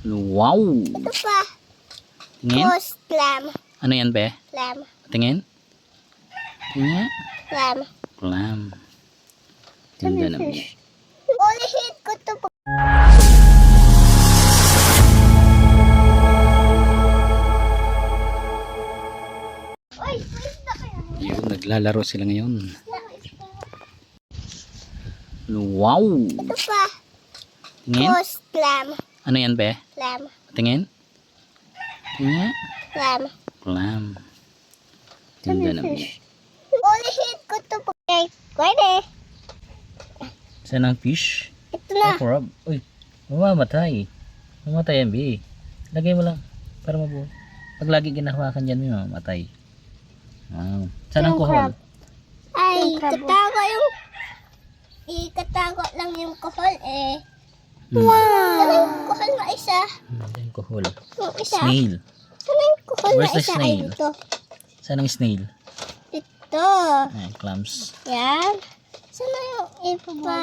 Wow! Ito pa. Tingin? Ghost clam. Ano yan, be? Clam. Tingin? Tingin? Clam. Clam. Ganda naman. Only hit ko to. Oy, wait na kaya. Yun, naglalaro sila ngayon. Wow! Ito pa. Tingin? Ghost clam. Ano yan, be? Clam. Tingin? Tingin? Clam. Clam. Ganda naman. Only hit ko to. Okay, pwede. Saan ang fish? Ito na. Oh, crab. Uy, mamamatay. Mamatay yan, be. Lagay mo lang para mabuo. Pag lagi ginahawakan dyan, may mamamatay. Wow. Saan ang Yung kuhol? crab. Ay, katago yung... Ikatago lang yung kuhol eh. Hmm. Sana yung kuhol na isa. Saan yung kuhol? Yung isa. Snail. Sana yung kuhol Where's na the isa. Ay, snail? ito. Saan ang snail? Ito. Ay, clams. Yan. Sana yung iba.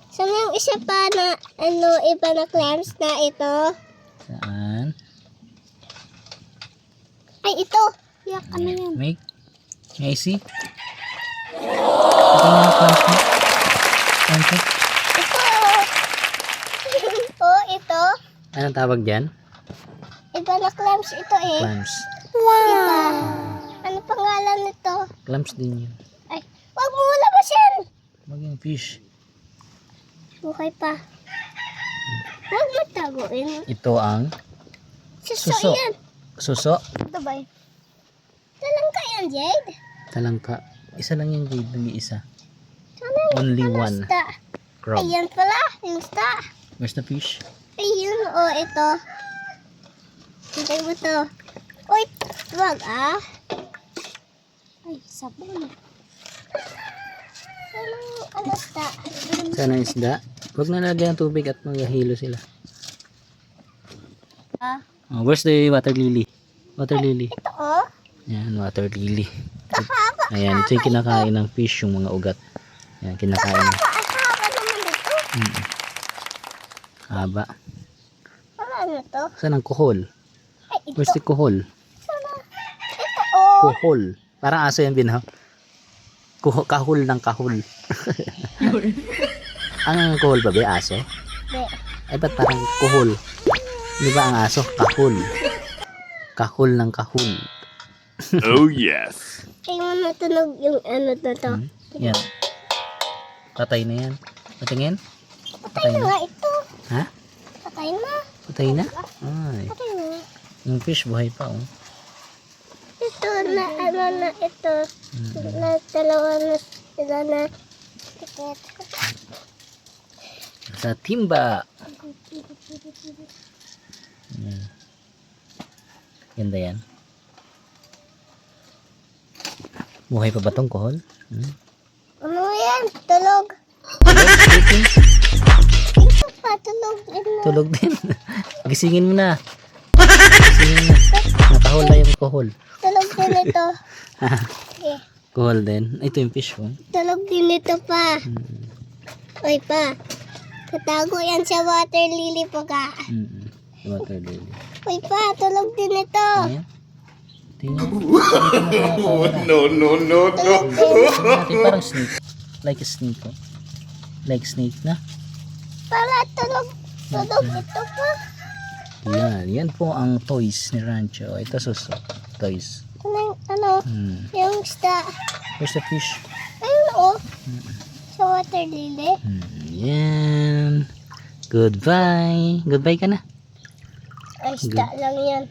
Sana yung isa pa na ano, iba na clams na ito. Saan? Ay, ito. Yak, ano yan? May see? Ito yung clams mo. Clams mo? Ito. Oh, ito. Anong tawag dyan? Iba na clams ito eh. Clams. Iba. Ano pangalan nito? Clams din yun. Ay, wag mo labasin. Maging fish. Buhay pa. Huwag mo taguin. Ito ang Suso Suso. yan. suso. Ito ba? Talang ka yan, Jade. Talangka. Isa lang yung jade. Nag-iisa. Sana Only yung one. sta. Crab. Ayan pala, yung sta. Where's the fish? Ayun, oh, ito. Hintay mo to. Uy, wag ah. Ay, sabon. Sana yung ano sta. Saan ang isda? Huwag na lagyan ng tubig at maghahilo sila. Ah, Oh, where's the water lily? Water lily. ito oh. Yan, water lily. Kahaba. Ayan, ito yung kinakain ng fish, yung mga ugat. Ayan, kinakain. Ang haba naman dito. Haba. Ano to? Saan ang kuhol? Ay, ito. Where's the kuhol? Sana. Ito oh. Kuhol. Parang aso yan, Binho. Kahul ng kahul. Ang kuhol ba, be? Aso? Hindi. Ay, ba't parang kuhol? Di ba ang aso? Kahul. Kahul ng kahul. Oh yes. Ay, matunog yung ano to to. Yan. Patay na yan. Patingin? Patay na nga ito. Ha? Patay na. Patay na? Ay. Patay na. Yung fish buhay pa, oh. Ito na ano na ito. Na dalawa na sila na tikit. Sa timba. Yan. Ganda yan. Buhay pa ba tong kohol? Ano yan? Tulog. Sleeping? Ito pa, tulog. Tulog din. Gisingin mo na. Gisingin na. Nakahol na yung kohol. Tulog din ito. Okay. Kohol din. Ito yung fish, oh. Tulog din ito pa. Uy pa. Katago yan sa water lily pa ka. Water lily. Uy pa, tulog din ito. Ayan. Tingnan. No, no, no, no. Natin parang snake. Like a snake, oh. Like snake na. Para tulog. Tulog ito pa. Yan. Yan po ang toys ni Rancho. Ito suso. Toys. Ano? Yung sta. Where's the fish? Ayun oh. Sa water lily. Yan. Goodbye. Goodbye ka na. Ay, sta lang yan.